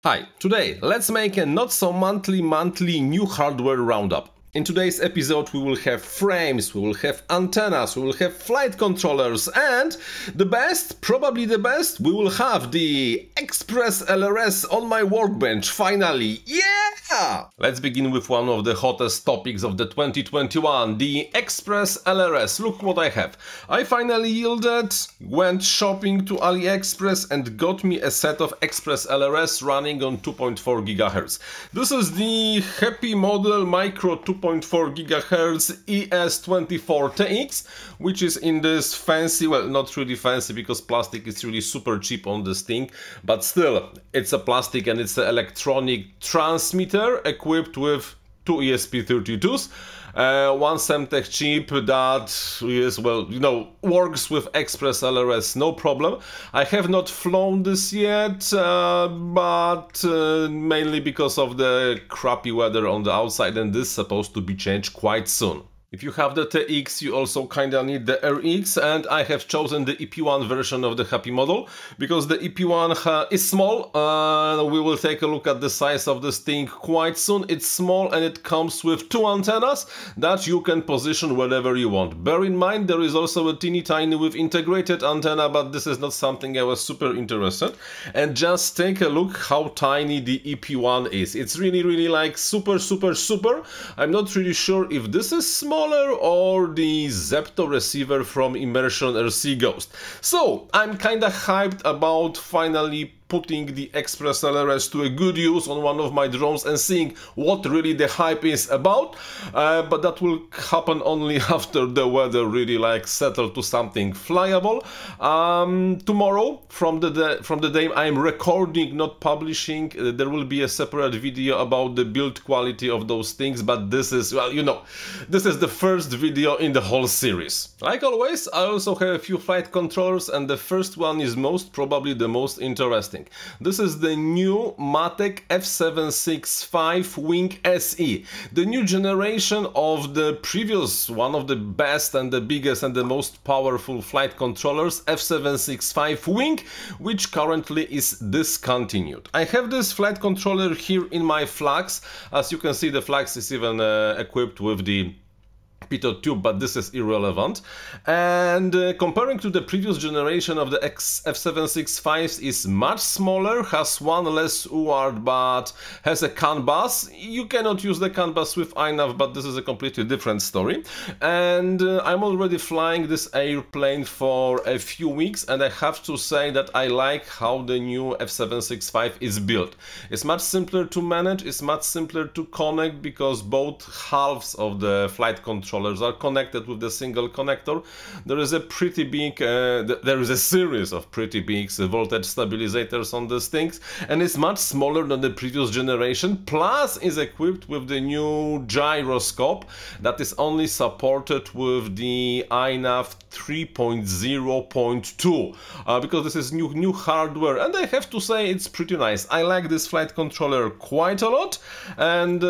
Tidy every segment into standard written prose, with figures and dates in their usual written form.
Hi, today let's make a not so monthly new hardware roundup. In today's episode we will have frames, we will have antennas, we will have flight controllers, and the best, probably the best, we will have the ExpressLRS on my workbench, finally! Yeah! Let's begin with one of the hottest topics of the 2021, the ExpressLRS. Look what I have. I finally yielded, went shopping to AliExpress and got me a set of ExpressLRS running on 2.4 GHz. This is the Happymodel Micro 2.4 GHz ES24TX, which is in this fancy, well, not really fancy because plastic is really super cheap on this thing, but still, it's a plastic and it's an electronic transmitter equipped with two ESP32s. One Semtech chip that is, well, you know, works with ExpressLRS, no problem. I have not flown this yet, but mainly because of the crappy weather on the outside, and this is supposed to be changed quite soon. If you have the TX, you also kinda need the RX, and I have chosen the EP1 version of the Happymodel because the EP1 is small. We will take a look at the size of this thing quite soon. It's small and it comes with two antennas that you can position wherever you want. Bear in mind there is also a teeny tiny with integrated antenna, but this is not something I was super interested. And just take a look how tiny the EP1 is. It's really like super. I'm not really sure if this is small or the Zepto receiver from Immersion RC Ghost. So I'm kinda hyped about finally putting the ExpressLRS to a good use on one of my drones and seeing what really the hype is about, but that will happen only after the weather really like settle to something flyable. Tomorrow, from the day I'm recording, not publishing, there will be a separate video about the build quality of those things, but this is, well, you know, this is the first video in the whole series. Like always, I also have a few flight controllers, and the first one is most probably the most interesting. This is the new Matek F765-WSE, the new generation of the previous, one of the best and the biggest and the most powerful flight controllers, F765 which currently is discontinued. I have this flight controller here in my Flax. As you can see, the Flax is even equipped with the pitot tube, but this is irrelevant. And comparing to the previous generation of the F765 is much smaller, has one less UART, but has a CAN bus. You cannot use the CAN bus with iNav, but this is a completely different story. And I'm already flying this airplane for a few weeks, and I have to say that I like how the new F765 is built. It's much simpler to manage, it's much simpler to connect because both halves of the flight controllers are connected with the single connector. There is a pretty big, there is a series of pretty big voltage stabilizers on these things, and it's much smaller than the previous generation, plus is equipped with the new gyroscope that is only supported with the iNav 3.0.2, because this is new hardware, and I have to say it's pretty nice. I like this flight controller quite a lot, and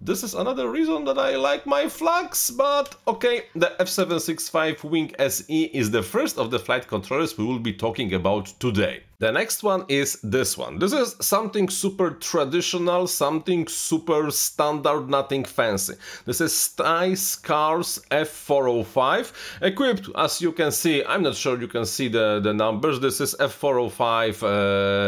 this is another reason that I like my Flax, but okay, the F765 WSE is the first of the flight controllers we will be talking about today. The next one is this one. This is something super traditional, something super standard, nothing fancy. This is Skystars F405, equipped, as you can see, I'm not sure you can see the numbers, this is F405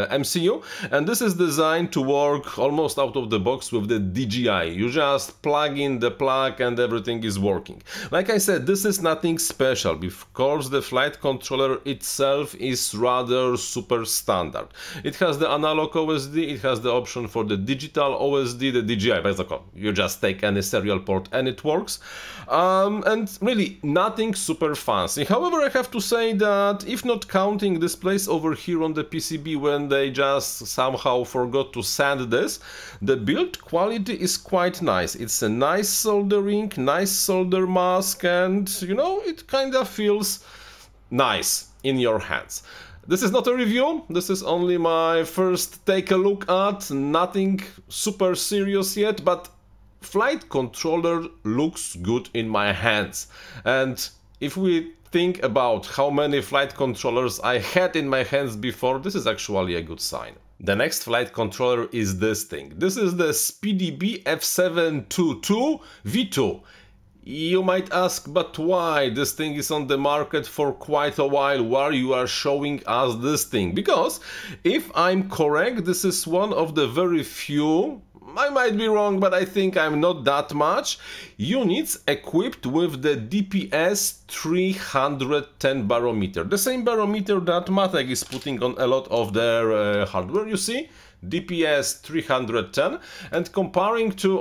MCU, and this is designed to work almost out of the box with the DJI. You just plug in the plug and everything is working. Like I said, this is nothing special. Of course, the flight controller itself is rather super standard. It has the analog OSD, it has the option for the digital OSD, the DJI, basically. You just take any serial port and it works. And really nothing super fancy. However, I have to say that if not counting this place over here on the PCB when they just somehow forgot to sand this, the build quality is quite nice. It's a nice soldering, nice solder mask, and you know, it kind of feels nice in your hands. This is not a review, this is only my first take a look at, nothing super serious yet, but flight controller looks good in my hands. And if we think about how many flight controllers I had in my hands before, this is actually a good sign. The next flight controller is this thing. This is the SpeedybeeF7 V2. You might ask, but why? This thing is on the market for quite a while. Why you are showing us this thing? Because if I'm correct, this is one of the very few, I might be wrong, but I think I'm not that much, units equipped with the DPS 310 barometer. The same barometer that Matek is putting on a lot of their hardware, you see? DPS 310, and comparing to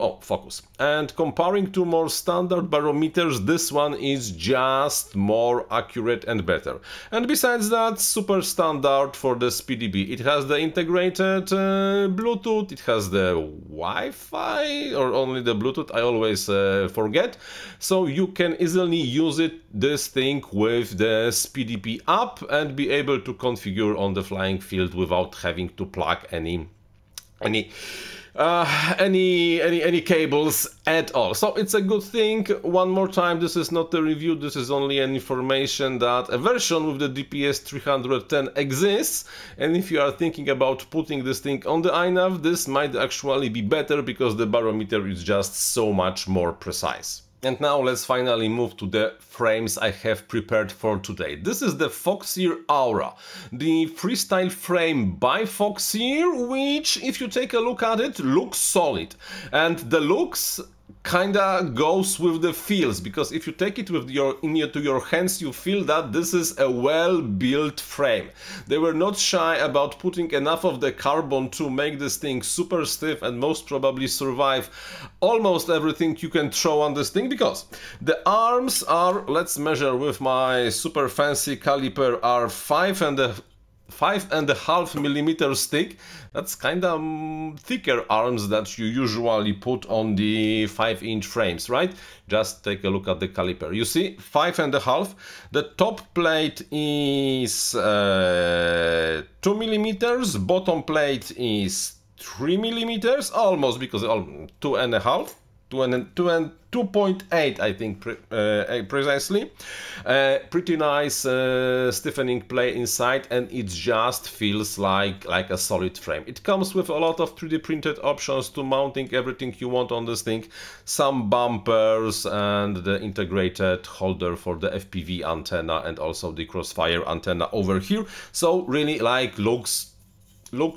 comparing to more standard barometers, this one is just more accurate and better. And besides that, super standard for the SpeedyBee. It has the integrated Bluetooth, it has the Wi-Fi, or only the Bluetooth, I always forget. So you can easily use this thing with the SpeedyBee app and be able to configure on the flying field without having to plug any cables at all. So it's a good thing. One more time, this is not a review, this is only an information that a version with the DPS 310 exists, and if you are thinking about putting this thing on the iNav, this might actually be better because the barometer is just so much more precise. And now let's finally move to the frames I have prepared for today. This is the Foxeer Aura, the freestyle frame by Foxeer, which, if you take a look at it, looks solid. And the looks kinda goes with the feels, because if you take it with into your hands, you feel that this is a well-built frame. They were not shy about putting enough of the carbon to make this thing super stiff and most probably survive almost everything you can throw on this thing, because the arms are, let's measure with my super fancy caliper, are 5.5 millimeter thick. That's kind of thicker arms that you usually put on the 5-inch frames, right? Just take a look at the caliper. You see, 5.5. The top plate is 2 millimeters. Bottom plate is 3 millimeters, almost, because 2.5. 2.8, I think, precisely. Pretty nice stiffening plate inside, and it just feels like a solid frame. It comes with a lot of 3D printed options to mounting everything you want on this thing. Some bumpers and the integrated holder for the FPV antenna and also the crossfire antenna over here. So really looks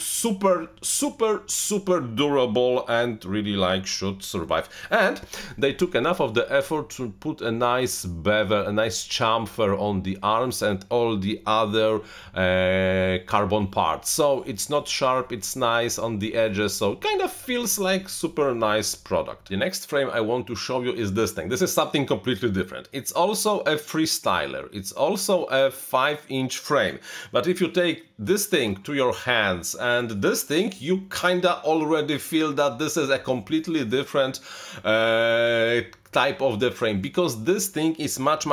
super durable and really should survive. And they took enough of the effort to put a nice bevel, a nice chamfer on the arms and all the other carbon parts. So it's not sharp, it's nice on the edges, so kind of feels like super nice product. The next frame I want to show you is this thing. This is something completely different. It's also a freestyler. It's also a 5-inch frame. But if you take this thing to your hands and this thing, you kinda already feel that this is a completely different type of the frame, because this thing is much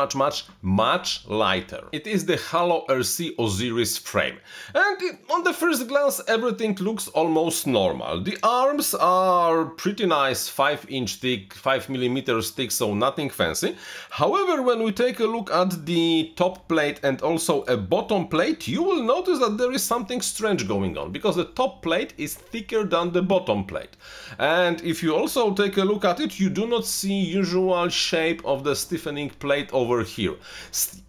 lighter. It is the HaloRC Osiris frame, and on the first glance everything looks almost normal. The arms are pretty nice, 5-inch thick, 5 millimeters thick, so nothing fancy. However, when we take a look at the top plate and also a bottom plate, you will notice that there is something strange going on, because the top plate is thicker than the bottom plate. And if you also take a look at it, you do not see usual shape of the stiffening plate over here.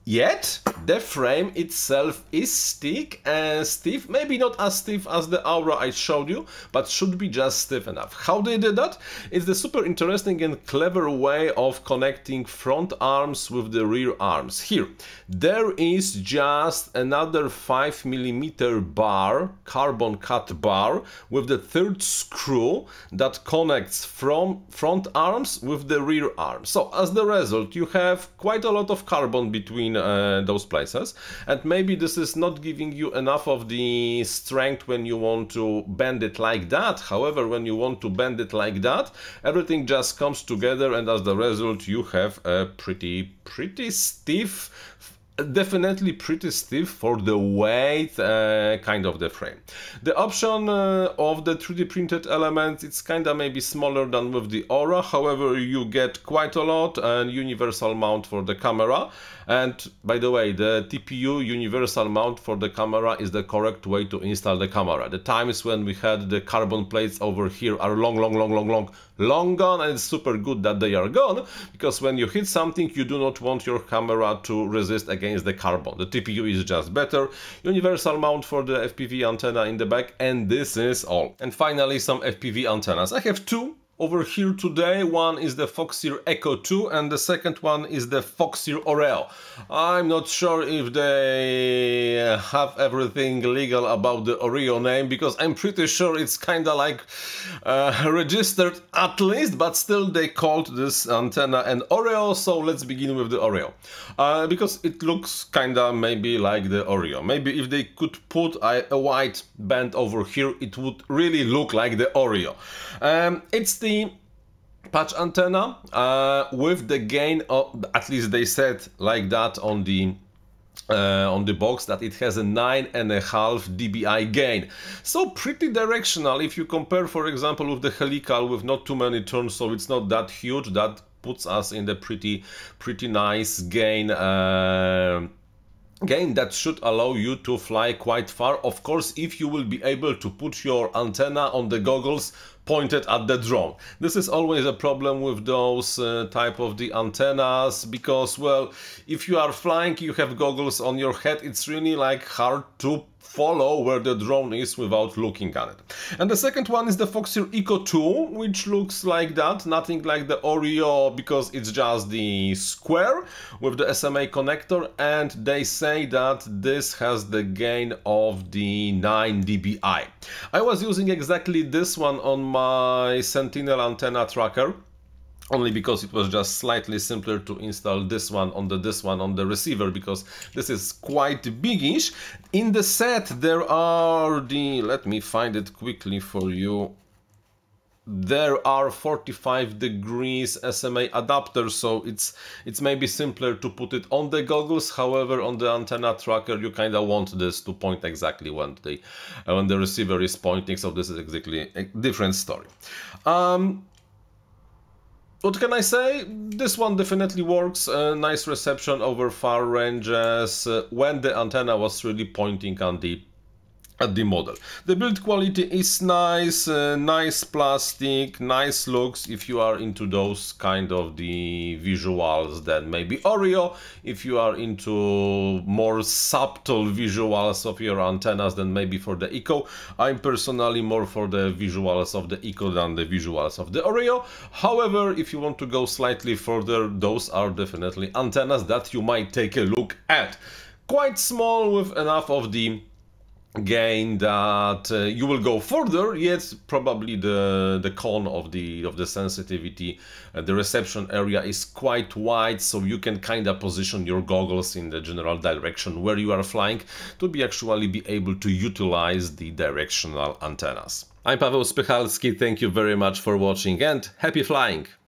Yet the frame itself is stiff, maybe not as stiff as the Aura I showed you, but should be just stiff enough. How they did that? It's the super interesting and clever way of connecting front arms with the rear arms. Here, there is just another 5 millimeter bar, carbon cut bar, with the third screw that connects from front arms with the rear arms. So as the result, you have quite a lot of carbon between those places, and maybe this is not giving you enough of the strength when you want to bend it like that. However, when you want to bend it like that, everything just comes together, and as the result you have a pretty stiff definitely pretty stiff for the weight kind of the frame. The option of the 3D printed elements, it's kinda maybe smaller than with the Aura, however you get quite a lot, and universal mount for the camera. And by the way, the TPU universal mount for the camera is the correct way to install the camera. The times when we had the carbon plates over here are long gone, and it's super good that they are gone, because when you hit something you do not want your camera to resist against the carbon. The TPU is just better. Universal mount for the FPV antenna in the back, and this is all. And finally some FPV antennas. I have two over here today. One is the Foxeer Echo 2 and the second one is the Foxeer Aura. I'm not sure if they have everything legal about the Oreo name, because I'm pretty sure it's kinda like registered at least, but still they called this antenna an Oreo, so let's begin with the Oreo. Because it looks kinda maybe like the Oreo. Maybe if they could put a white band over here, it would really look like the Oreo. It's the patch antenna with the gain of, at least they said like that on the box, that it has a 9.5 dBi gain. So pretty directional if you compare, for example, with the helical with not too many turns, so it's not that huge. That puts us in the pretty nice gain. Gain that should allow you to fly quite far, of course, if you will be able to put your antenna on the goggles pointed at the drone. This is always a problem with those type of the antennas, because, well, if you are flying, you have goggles on your head, it's really like hard to follow where the drone is without looking at it. And the second one is the Foxeer Echo 2, which looks like that, nothing like the Oreo, because it's just the square with the SMA connector, and they say that this has the gain of the 9 dBi. I was using exactly this one on my Sentinel antenna tracker, only because it was just slightly simpler to install this one on the receiver, because this is quite biggish. In the set there are the, let me find it quickly for you, there are 45 degrees SMA adapters, so it's maybe simpler to put it on the goggles. However, on the antenna tracker you kind of want this to point exactly when the receiver is pointing, so this is exactly a different story. What can I say? This one definitely works. Nice reception over far ranges when the antenna was really pointing at the model. The build quality is nice, nice plastic, nice looks if you are into those kind of the visuals, then maybe Oreo. If you are into more subtle visuals of your antennas, then maybe for the Echo. I'm personally more for the visuals of the Echo than the visuals of the Oreo. However, if you want to go slightly further, those are definitely antennas that you might take a look at. Quite small with enough of the gain that you will go further, yet probably the cone of the sensitivity, the reception area is quite wide, so you can kind of position your goggles in the general direction where you are flying to be able to utilize the directional antennas. I'm Paweł Spychalski, thank you very much for watching and happy flying!